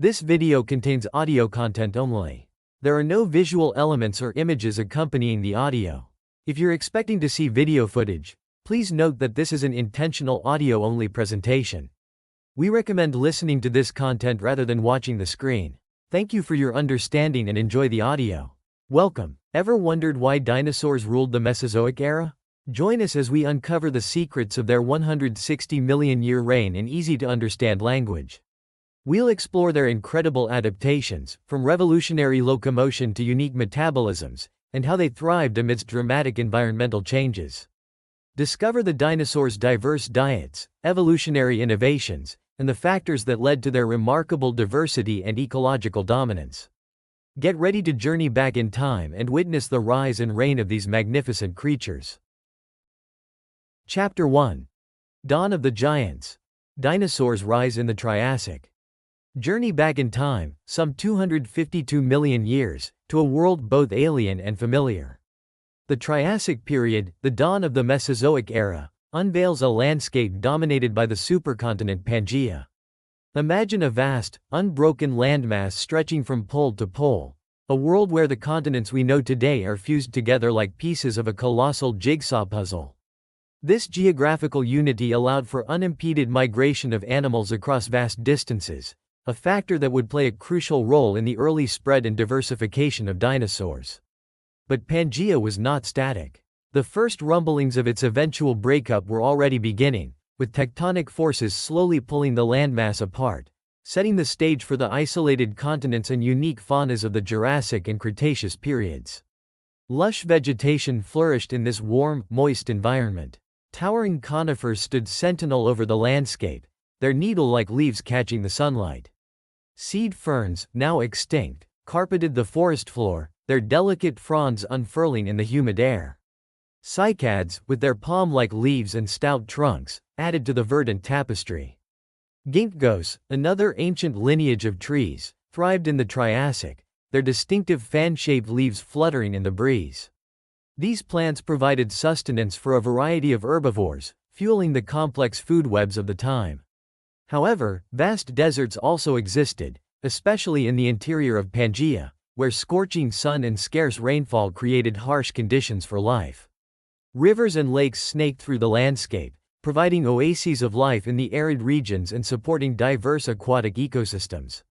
This video contains audio content only. There are no visual elements or images accompanying the audio. If you're expecting to see video footage, please note that this is an intentional audio-only presentation. We recommend listening to this content rather than watching the screen. Thank you for your understanding and enjoy the audio. Welcome. Ever wondered why dinosaurs ruled the Mesozoic era? Join us as we uncover the secrets of their 160 million year reign in easy-to-understand language. We'll explore their incredible adaptations, from revolutionary locomotion to unique metabolisms, and how they thrived amidst dramatic environmental changes. Discover the dinosaurs' diverse diets, evolutionary innovations, and the factors that led to their remarkable diversity and ecological dominance. Get ready to journey back in time and witness the rise and reign of these magnificent creatures. Chapter 1. Dawn of the Giants. Dinosaurs' rise in the Triassic. Journey back in time, some 252 million years, to a world both alien and familiar. The Triassic period, the dawn of the Mesozoic era, unveils a landscape dominated by the supercontinent Pangaea. Imagine a vast, unbroken landmass stretching from pole to pole, a world where the continents we know today are fused together like pieces of a colossal jigsaw puzzle. This geographical unity allowed for unimpeded migration of animals across vast distances, a factor that would play a crucial role in the early spread and diversification of dinosaurs. But Pangaea was not static. The first rumblings of its eventual breakup were already beginning, with tectonic forces slowly pulling the landmass apart, setting the stage for the isolated continents and unique faunas of the Jurassic and Cretaceous periods. Lush vegetation flourished in this warm, moist environment. Towering conifers stood sentinel over the landscape, their needle-like leaves catching the sunlight. Seed ferns, now extinct, carpeted the forest floor, their delicate fronds unfurling in the humid air. Cycads, with their palm-like leaves and stout trunks, added to the verdant tapestry. Ginkgos, another ancient lineage of trees, thrived in the Triassic, their distinctive fan-shaped leaves fluttering in the breeze. These plants provided sustenance for a variety of herbivores, fueling the complex food webs of the time. However, vast deserts also existed, especially in the interior of Pangaea, where scorching sun and scarce rainfall created harsh conditions for life. Rivers and lakes snaked through the landscape, providing oases of life in the arid regions and supporting diverse aquatic ecosystems.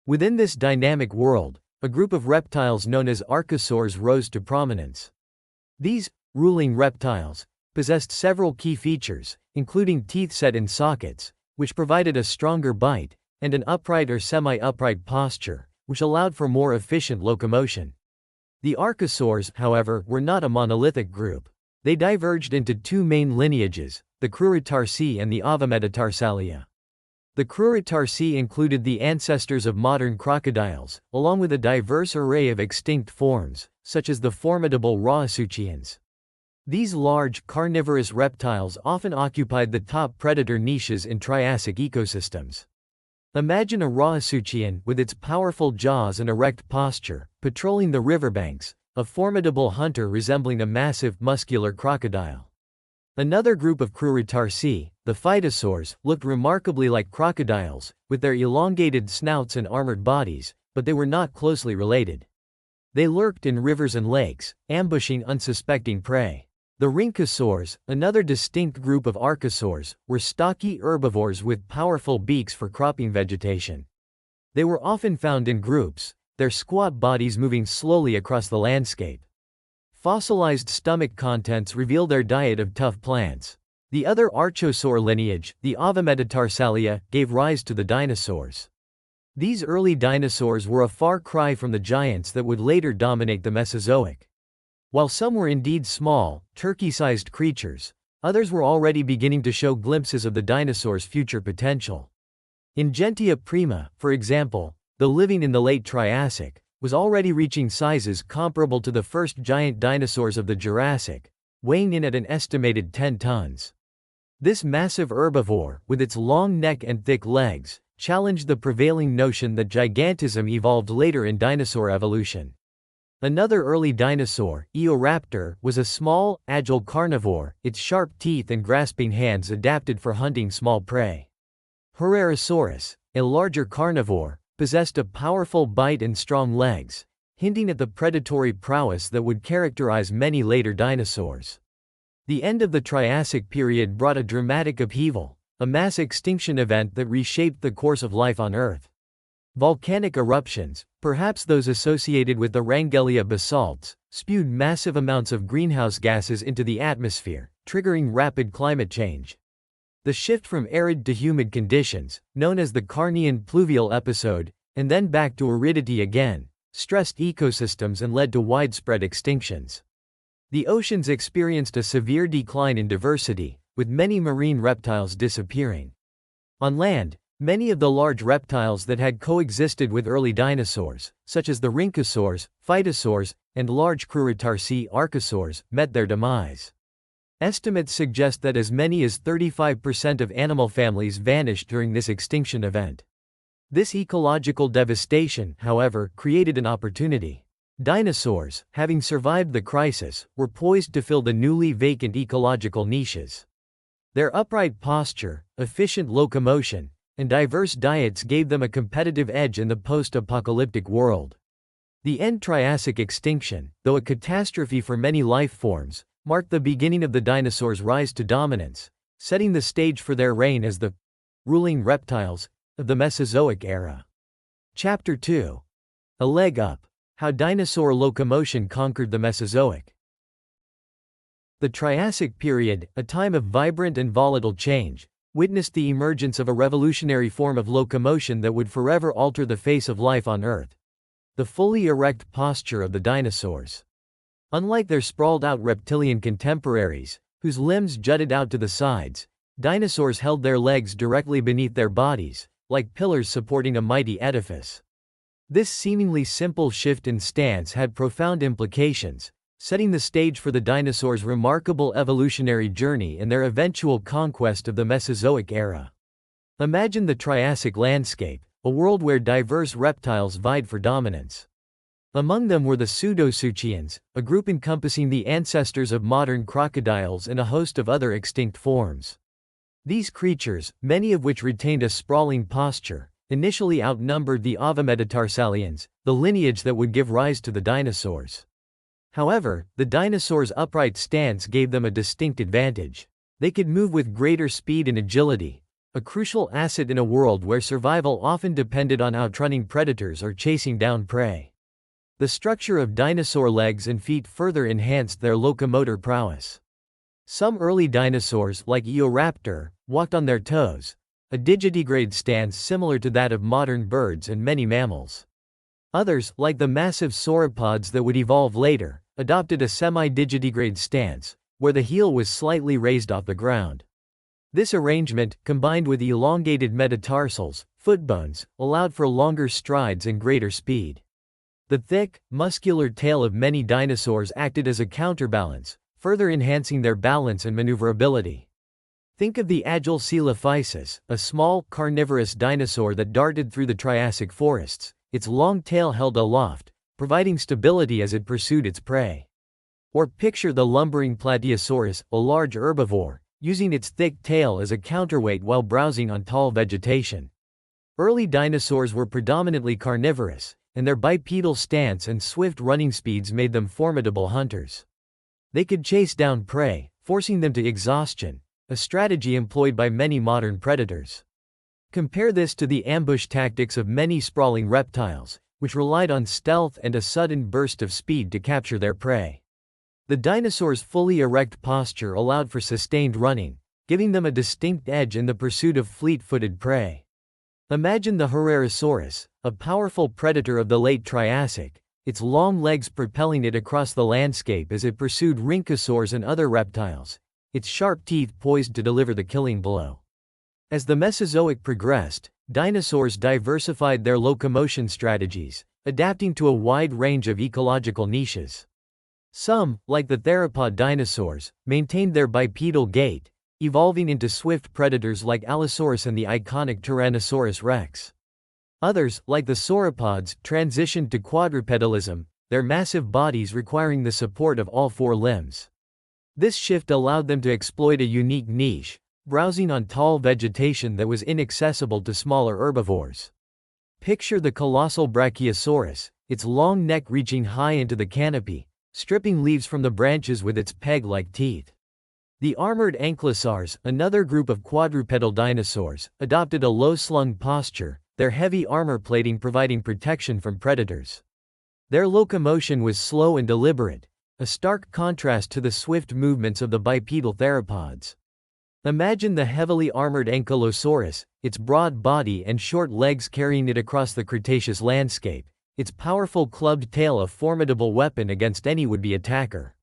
Within this dynamic world, a group of reptiles known as archosaurs rose to prominence. These ruling reptiles possessed several key features, including teeth set in sockets, which provided a stronger bite, and an upright or semi-upright posture, which allowed for more efficient locomotion. The archosaurs, however, were not a monolithic group. They diverged into two main lineages, the Crurotarsi and the Avametatarsalia. The Crurotarsi included the ancestors of modern crocodiles, along with a diverse array of extinct forms, such as the formidable Rauisuchians. These large, carnivorous reptiles often occupied the top predator niches in Triassic ecosystems. Imagine a Rauisuchian, with its powerful jaws and erect posture, patrolling the riverbanks, a formidable hunter resembling a massive, muscular crocodile. Another group of Crurotarsi, the Phytosaurs, looked remarkably like crocodiles, with their elongated snouts and armored bodies, but they were not closely related. They lurked in rivers and lakes, ambushing unsuspecting prey. The Rhynchosaurs, another distinct group of archosaurs, were stocky herbivores with powerful beaks for cropping vegetation. They were often found in groups, their squat bodies moving slowly across the landscape. Fossilized stomach contents reveal their diet of tough plants. The other archosaur lineage, the Avametatarsalia, gave rise to the dinosaurs. These early dinosaurs were a far cry from the giants that would later dominate the Mesozoic. While some were indeed small, turkey-sized creatures, others were already beginning to show glimpses of the dinosaurs' future potential. Ingentia prima, for example, though living in the late Triassic, was already reaching sizes comparable to the first giant dinosaurs of the Jurassic, weighing in at an estimated 10 tons. This massive herbivore, with its long neck and thick legs, challenged the prevailing notion that gigantism evolved later in dinosaur evolution. Another early dinosaur, Eoraptor, was a small, agile carnivore, its sharp teeth and grasping hands adapted for hunting small prey. Herrerasaurus, a larger carnivore, possessed a powerful bite and strong legs, hinting at the predatory prowess that would characterize many later dinosaurs. The end of the Triassic period brought a dramatic upheaval, a mass extinction event that reshaped the course of life on Earth. Volcanic eruptions, perhaps those associated with the Wrangellia basalts, spewed massive amounts of greenhouse gases into the atmosphere, triggering rapid climate change. The shift from arid to humid conditions, known as the Carnian pluvial episode, and then back to aridity again, stressed ecosystems and led to widespread extinctions. The oceans experienced a severe decline in diversity, with many marine reptiles disappearing. On land, many of the large reptiles that had coexisted with early dinosaurs, such as the rhynchosaurs, phytosaurs, and large Crurotarsi archosaurs, met their demise. Estimates suggest that as many as 35% of animal families vanished during this extinction event. This ecological devastation, however, created an opportunity. Dinosaurs, having survived the crisis, were poised to fill the newly vacant ecological niches. Their upright posture, efficient locomotion, and diverse diets gave them a competitive edge in the post-apocalyptic world. The end Triassic extinction, though a catastrophe for many life forms, marked the beginning of the dinosaurs' rise to dominance, setting the stage for their reign as the ruling reptiles of the Mesozoic era. Chapter 2. A Leg Up: How Dinosaur Locomotion Conquered the Mesozoic. The Triassic period, a time of vibrant and volatile change, witnessed the emergence of a revolutionary form of locomotion that would forever alter the face of life on Earth: the fully erect posture of the dinosaurs. Unlike their sprawled-out reptilian contemporaries, whose limbs jutted out to the sides, dinosaurs held their legs directly beneath their bodies, like pillars supporting a mighty edifice. This seemingly simple shift in stance had profound implications, setting the stage for the dinosaurs' remarkable evolutionary journey and their eventual conquest of the Mesozoic era. Imagine the Triassic landscape, a world where diverse reptiles vied for dominance. Among them were the pseudosuchians, a group encompassing the ancestors of modern crocodiles and a host of other extinct forms. These creatures, many of which retained a sprawling posture, initially outnumbered the Avametatarsallians, the lineage that would give rise to the dinosaurs. However, the dinosaurs' upright stance gave them a distinct advantage. They could move with greater speed and agility, a crucial asset in a world where survival often depended on outrunning predators or chasing down prey. The structure of dinosaur legs and feet further enhanced their locomotor prowess. Some early dinosaurs, like Eoraptor, walked on their toes, a digitigrade stance similar to that of modern birds and many mammals. Others, like the massive sauropods that would evolve later, adopted a semi-digitigrade stance, where the heel was slightly raised off the ground. This arrangement, combined with elongated metatarsals, foot bones, allowed for longer strides and greater speed. The thick, muscular tail of many dinosaurs acted as a counterbalance, further enhancing their balance and maneuverability. Think of the agile Coelophysis, a small, carnivorous dinosaur that darted through the Triassic forests, its long tail held aloft, providing stability as it pursued its prey. Or picture the lumbering Plateosaurus, a large herbivore, using its thick tail as a counterweight while browsing on tall vegetation. Early dinosaurs were predominantly carnivorous, and their bipedal stance and swift running speeds made them formidable hunters. They could chase down prey, forcing them to exhaustion, a strategy employed by many modern predators. Compare this to the ambush tactics of many sprawling reptiles, which relied on stealth and a sudden burst of speed to capture their prey. The dinosaurs' fully erect posture allowed for sustained running, giving them a distinct edge in the pursuit of fleet-footed prey. Imagine the Herrerasaurus, a powerful predator of the late Triassic, its long legs propelling it across the landscape as it pursued rhynchosaurs and other reptiles, its sharp teeth poised to deliver the killing blow. As the Mesozoic progressed, dinosaurs diversified their locomotion strategies, adapting to a wide range of ecological niches. Some, like the theropod dinosaurs, maintained their bipedal gait, evolving into swift predators like Allosaurus and the iconic Tyrannosaurus rex. Others, like the sauropods, transitioned to quadrupedalism, their massive bodies requiring the support of all four limbs. This shift allowed them to exploit a unique niche, browsing on tall vegetation that was inaccessible to smaller herbivores. Picture the colossal Brachiosaurus, its long neck reaching high into the canopy, stripping leaves from the branches with its peg-like teeth. The armored ankylosaurs, another group of quadrupedal dinosaurs, adopted a low-slung posture, their heavy armor plating providing protection from predators. Their locomotion was slow and deliberate, a stark contrast to the swift movements of the bipedal theropods. Imagine the heavily armored ankylosaurus, its broad body and short legs carrying it across the Cretaceous landscape, its powerful clubbed tail a formidable weapon against any would-be attacker.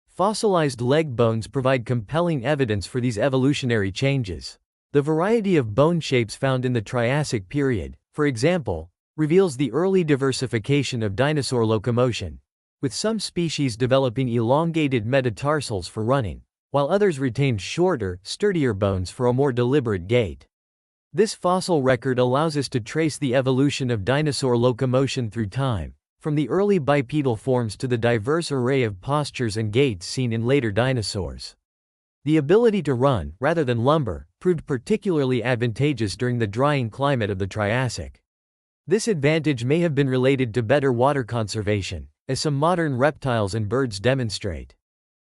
Fossilized leg bones provide compelling evidence for these evolutionary changes. The variety of bone shapes found in the Triassic period, for example, reveals the early diversification of dinosaur locomotion, with some species developing elongated metatarsals for running, while others retained shorter, sturdier bones for a more deliberate gait. This fossil record allows us to trace the evolution of dinosaur locomotion through time, from the early bipedal forms to the diverse array of postures and gaits seen in later dinosaurs. The ability to run, rather than lumber, proved particularly advantageous during the drying climate of the Triassic. This advantage may have been related to better water conservation, as some modern reptiles and birds demonstrate.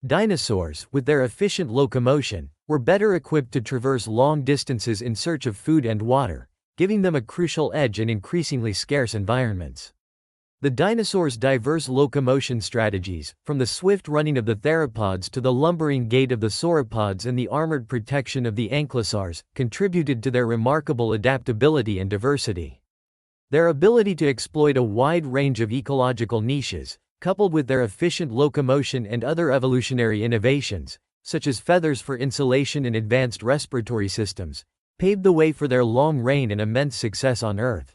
Dinosaurs, with their efficient locomotion, were better equipped to traverse long distances in search of food and water, giving them a crucial edge in increasingly scarce environments. The dinosaurs' diverse locomotion strategies, from the swift running of the theropods to the lumbering gait of the sauropods and the armored protection of the ankylosaurs, contributed to their remarkable adaptability and diversity. Their ability to exploit a wide range of ecological niches, coupled with their efficient locomotion and other evolutionary innovations, such as feathers for insulation and advanced respiratory systems, paved the way for their long reign and immense success on Earth.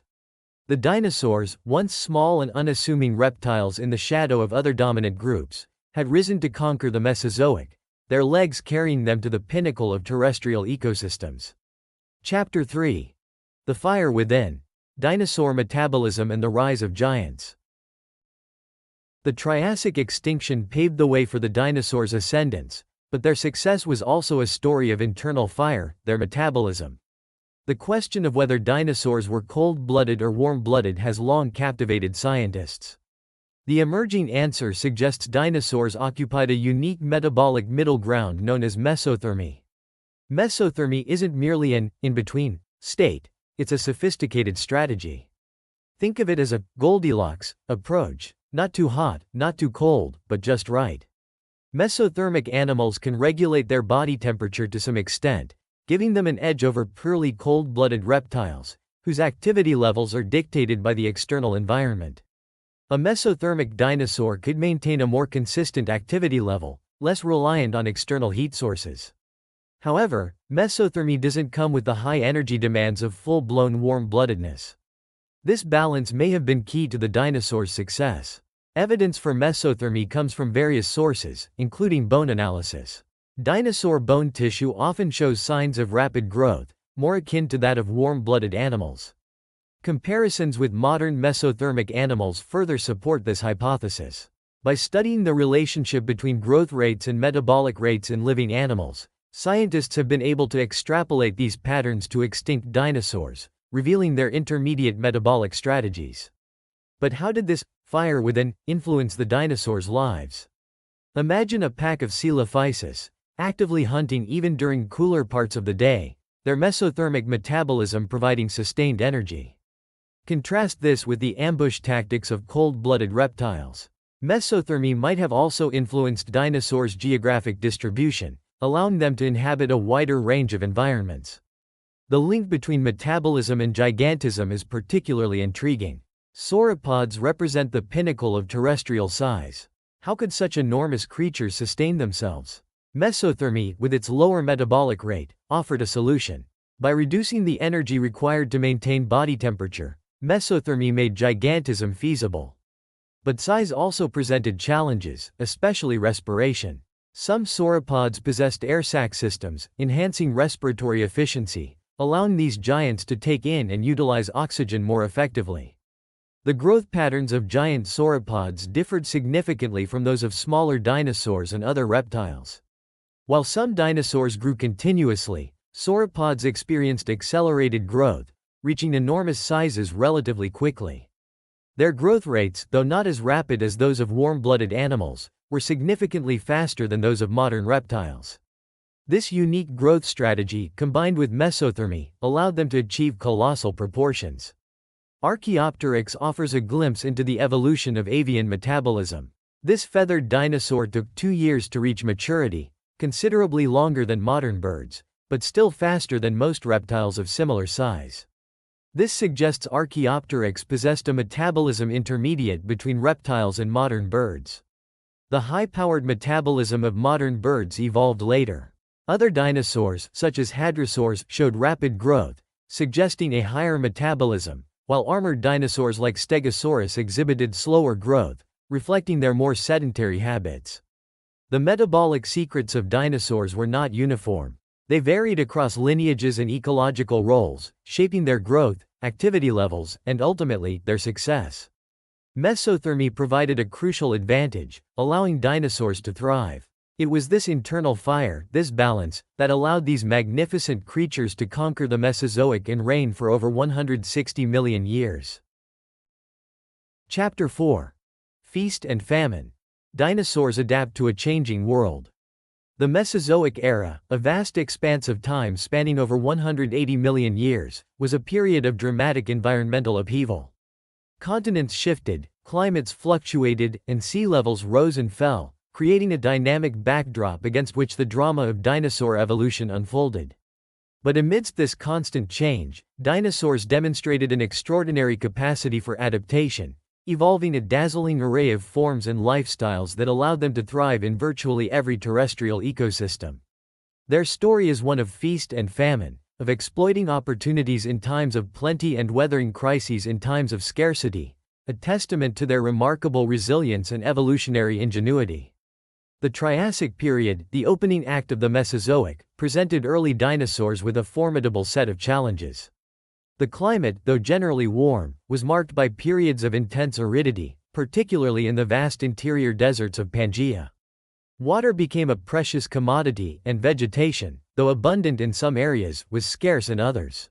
The dinosaurs, once small and unassuming reptiles in the shadow of other dominant groups, had risen to conquer the Mesozoic, their legs carrying them to the pinnacle of terrestrial ecosystems. Chapter 3. The Fire Within. Dinosaur Metabolism and the Rise of Giants. The Triassic extinction paved the way for the dinosaurs' ascendance, but their success was also a story of internal fire, their metabolism. The question of whether dinosaurs were cold-blooded or warm-blooded has long captivated scientists. The emerging answer suggests dinosaurs occupied a unique metabolic middle ground known as mesothermy. Mesothermy isn't merely an in-between state, it's a sophisticated strategy. Think of it as a Goldilocks approach, not too hot, not too cold, but just right. Mesothermic animals can regulate their body temperature to some extent, giving them an edge over purely cold-blooded reptiles, whose activity levels are dictated by the external environment. A mesothermic dinosaur could maintain a more consistent activity level, less reliant on external heat sources. However, mesothermy doesn't come with the high energy demands of full-blown warm-bloodedness. This balance may have been key to the dinosaurs' success. Evidence for mesothermy comes from various sources, including bone analysis. Dinosaur bone tissue often shows signs of rapid growth, more akin to that of warm-blooded animals. Comparisons with modern mesothermic animals further support this hypothesis. By studying the relationship between growth rates and metabolic rates in living animals, scientists have been able to extrapolate these patterns to extinct dinosaurs, revealing their intermediate metabolic strategies. But how did this fire within influence the dinosaurs' lives? Imagine a pack of Coelophysis, actively hunting even during cooler parts of the day, their mesothermic metabolism providing sustained energy. Contrast this with the ambush tactics of cold-blooded reptiles. Mesothermy might have also influenced dinosaurs' geographic distribution, allowing them to inhabit a wider range of environments. The link between metabolism and gigantism is particularly intriguing. Sauropods represent the pinnacle of terrestrial size. How could such enormous creatures sustain themselves? Mesothermy, with its lower metabolic rate, offered a solution. By reducing the energy required to maintain body temperature, mesothermy made gigantism feasible. But size also presented challenges, especially respiration. Some sauropods possessed air sac systems, enhancing respiratory efficiency, allowing these giants to take in and utilize oxygen more effectively. The growth patterns of giant sauropods differed significantly from those of smaller dinosaurs and other reptiles. While some dinosaurs grew continuously, sauropods experienced accelerated growth, reaching enormous sizes relatively quickly. Their growth rates, though not as rapid as those of warm-blooded animals, were significantly faster than those of modern reptiles. This unique growth strategy, combined with mesothermy, allowed them to achieve colossal proportions. Archaeopteryx offers a glimpse into the evolution of avian metabolism. This feathered dinosaur took 2 years to reach maturity, considerably longer than modern birds, but still faster than most reptiles of similar size. This suggests Archaeopteryx possessed a metabolism intermediate between reptiles and modern birds. The high-powered metabolism of modern birds evolved later. Other dinosaurs, such as hadrosaurs, showed rapid growth, suggesting a higher metabolism, while armored dinosaurs like Stegosaurus exhibited slower growth, reflecting their more sedentary habits. The metabolic secrets of dinosaurs were not uniform. They varied across lineages and ecological roles, shaping their growth, activity levels, and ultimately, their success. Mesothermy provided a crucial advantage, allowing dinosaurs to thrive. It was this internal fire, this balance, that allowed these magnificent creatures to conquer the Mesozoic and reign for over 160 million years. Chapter 4. Feast and Famine. Dinosaurs adapt to a changing world. The Mesozoic era, a vast expanse of time spanning over 180 million years, was a period of dramatic environmental upheaval. Continents shifted, climates fluctuated, and sea levels rose and fell, creating a dynamic backdrop against which the drama of dinosaur evolution unfolded. But amidst this constant change, dinosaurs demonstrated an extraordinary capacity for adaptation, evolving a dazzling array of forms and lifestyles that allowed them to thrive in virtually every terrestrial ecosystem. Their story is one of feast and famine, of exploiting opportunities in times of plenty and weathering crises in times of scarcity, a testament to their remarkable resilience and evolutionary ingenuity. The Triassic period, the opening act of the Mesozoic, presented early dinosaurs with a formidable set of challenges. The climate, though generally warm, was marked by periods of intense aridity, particularly in the vast interior deserts of Pangaea. Water became a precious commodity, and vegetation, though abundant in some areas, was scarce in others.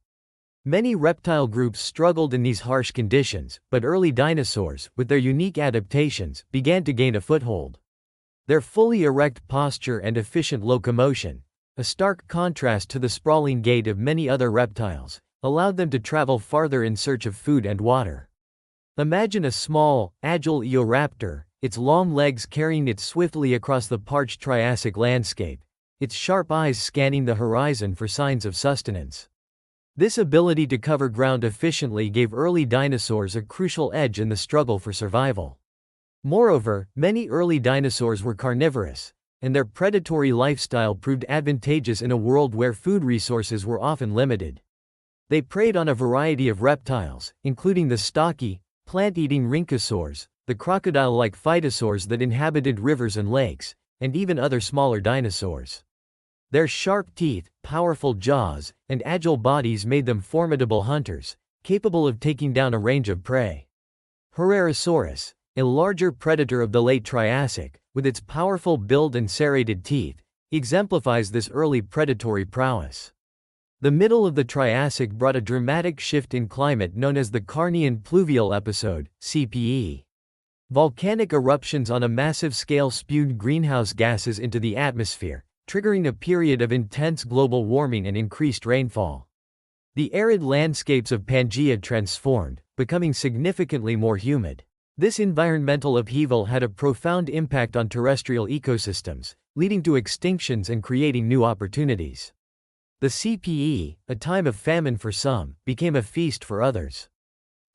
Many reptile groups struggled in these harsh conditions, but early dinosaurs, with their unique adaptations, began to gain a foothold. Their fully erect posture and efficient locomotion, a stark contrast to the sprawling gait of many other reptiles, allowed them to travel farther in search of food and water. Imagine a small, agile eoraptor, its long legs carrying it swiftly across the parched Triassic landscape, its sharp eyes scanning the horizon for signs of sustenance. This ability to cover ground efficiently gave early dinosaurs a crucial edge in the struggle for survival. Moreover, many early dinosaurs were carnivorous, and their predatory lifestyle proved advantageous in a world where food resources were often limited. They preyed on a variety of reptiles, including the stocky, plant-eating rhynchosaurs, the crocodile-like phytosaurs that inhabited rivers and lakes, and even other smaller dinosaurs. Their sharp teeth, powerful jaws, and agile bodies made them formidable hunters, capable of taking down a range of prey. Herrerasaurus, a larger predator of the late Triassic, with its powerful build and serrated teeth, exemplifies this early predatory prowess. The middle of the Triassic brought a dramatic shift in climate known as the Carnian Pluvial Episode, CPE. Volcanic eruptions on a massive scale spewed greenhouse gases into the atmosphere, triggering a period of intense global warming and increased rainfall. The arid landscapes of Pangaea transformed, becoming significantly more humid. This environmental upheaval had a profound impact on terrestrial ecosystems, leading to extinctions and creating new opportunities. The CPE, a time of famine for some, became a feast for others.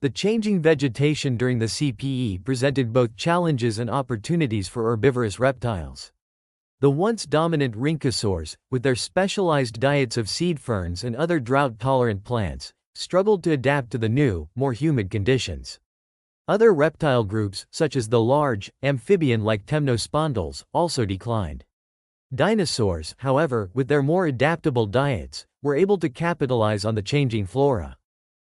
The changing vegetation during the CPE presented both challenges and opportunities for herbivorous reptiles. The once dominant rhynchosaurs, with their specialized diets of seed ferns and other drought-tolerant plants, struggled to adapt to the new, more humid conditions. Other reptile groups, such as the large, amphibian-like temnospondyls, also declined. Dinosaurs, however, with their more adaptable diets, were able to capitalize on the changing flora.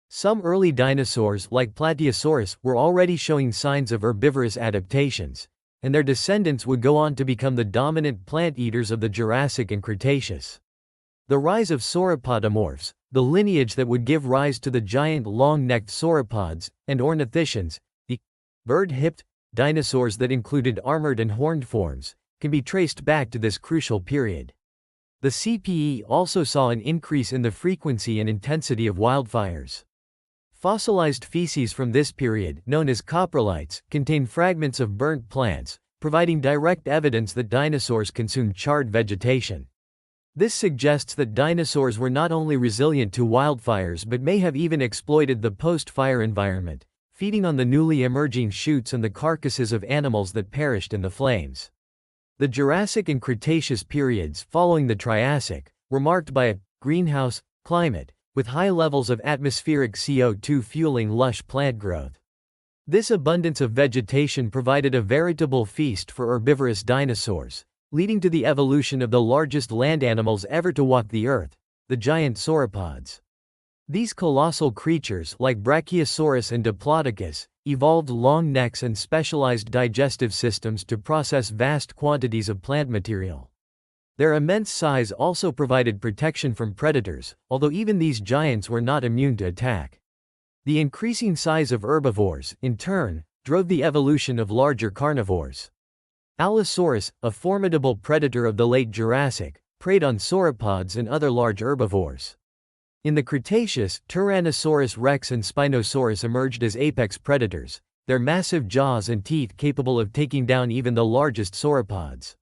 Some early dinosaurs, like Plateosaurus, were already showing signs of herbivorous adaptations, and their descendants would go on to become the dominant plant eaters of the Jurassic and Cretaceous. The rise of sauropodomorphs, the lineage that would give rise to the giant long-necked sauropods, and ornithischians, the bird-hipped dinosaurs that included armored and horned forms, can be traced back to this crucial period. The CPE also saw an increase in the frequency and intensity of wildfires. Fossilized feces from this period, known as coprolites, contain fragments of burnt plants, providing direct evidence that dinosaurs consumed charred vegetation. This suggests that dinosaurs were not only resilient to wildfires but may have even exploited the post-fire environment, feeding on the newly emerging shoots and the carcasses of animals that perished in the flames. The Jurassic and Cretaceous periods, following the Triassic, were marked by a greenhouse climate, with high levels of atmospheric CO2 fueling lush plant growth. This abundance of vegetation provided a veritable feast for herbivorous dinosaurs, leading to the evolution of the largest land animals ever to walk the earth, the giant sauropods. These colossal creatures, like Brachiosaurus and Diplodocus, evolved long necks and specialized digestive systems to process vast quantities of plant material. Their immense size also provided protection from predators, although even these giants were not immune to attack. The increasing size of herbivores, in turn, drove the evolution of larger carnivores. Allosaurus, a formidable predator of the late Jurassic, preyed on sauropods and other large herbivores. In the Cretaceous, Tyrannosaurus rex and Spinosaurus emerged as apex predators, their massive jaws and teeth capable of taking down even the largest sauropods.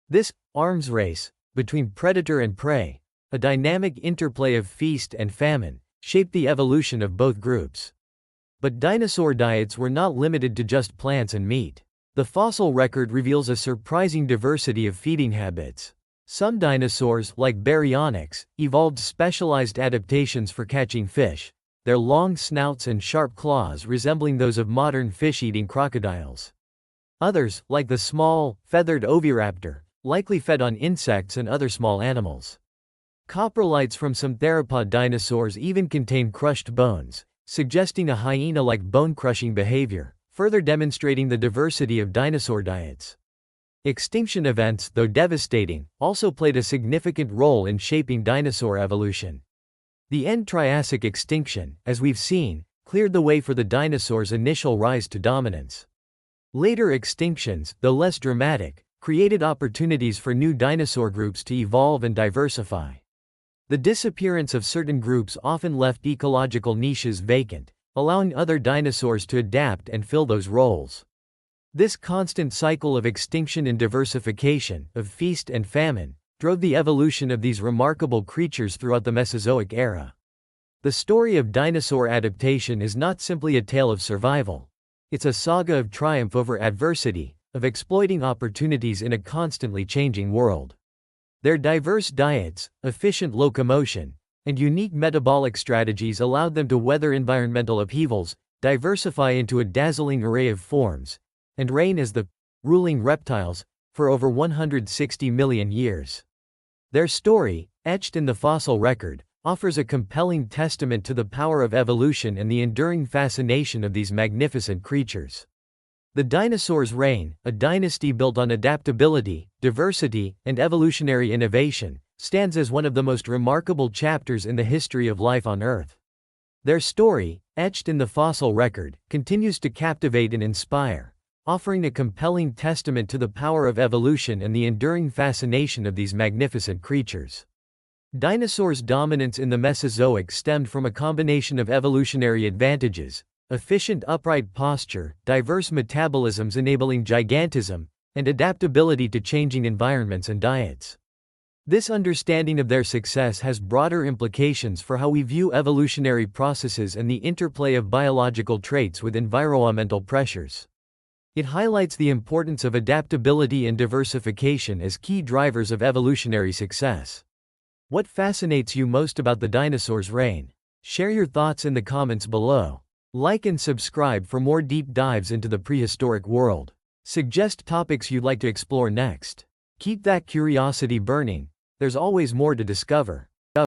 This arms race between predator and prey, a dynamic interplay of feast and famine, shaped the evolution of both groups. But dinosaur diets were not limited to just plants and meat. The fossil record reveals a surprising diversity of feeding habits. Some dinosaurs, like baryonyx, evolved specialized adaptations for catching fish, their long snouts and sharp claws resembling those of modern fish-eating crocodiles. Others, like the small, feathered oviraptor, likely fed on insects and other small animals. Coprolites from some theropod dinosaurs even contain crushed bones, suggesting a hyena-like bone-crushing behavior, further demonstrating the diversity of dinosaur diets. Extinction events, though devastating, also played a significant role in shaping dinosaur evolution. The end Triassic extinction, as we've seen, cleared the way for the dinosaurs' initial rise to dominance. Later extinctions, though less dramatic, created opportunities for new dinosaur groups to evolve and diversify. The disappearance of certain groups often left ecological niches vacant, allowing other dinosaurs to adapt and fill those roles. This constant cycle of extinction and diversification, of feast and famine, drove the evolution of these remarkable creatures throughout the Mesozoic era. The story of dinosaur adaptation is not simply a tale of survival. It's a saga of triumph over adversity, of exploiting opportunities in a constantly changing world. Their diverse diets, efficient locomotion, and unique metabolic strategies allowed them to weather environmental upheavals, diversify into a dazzling array of forms, and reign as the ruling reptiles for over 160 million years. Their story, etched in the fossil record, offers a compelling testament to the power of evolution and the enduring fascination of these magnificent creatures. The dinosaurs' reign, a dynasty built on adaptability, diversity, and evolutionary innovation, stands as one of the most remarkable chapters in the history of life on Earth. Their story, etched in the fossil record, continues to captivate and inspire, offering a compelling testament to the power of evolution and the enduring fascination of these magnificent creatures. Dinosaurs' dominance in the Mesozoic stemmed from a combination of evolutionary advantages, efficient upright posture, diverse metabolisms enabling gigantism, and adaptability to changing environments and diets. This understanding of their success has broader implications for how we view evolutionary processes and the interplay of biological traits with environmental pressures. It highlights the importance of adaptability and diversification as key drivers of evolutionary success. What fascinates you most about the dinosaurs' reign? Share your thoughts in the comments below. Like and subscribe for more deep dives into the prehistoric world. Suggest topics you'd like to explore next. Keep that curiosity burning, there's always more to discover.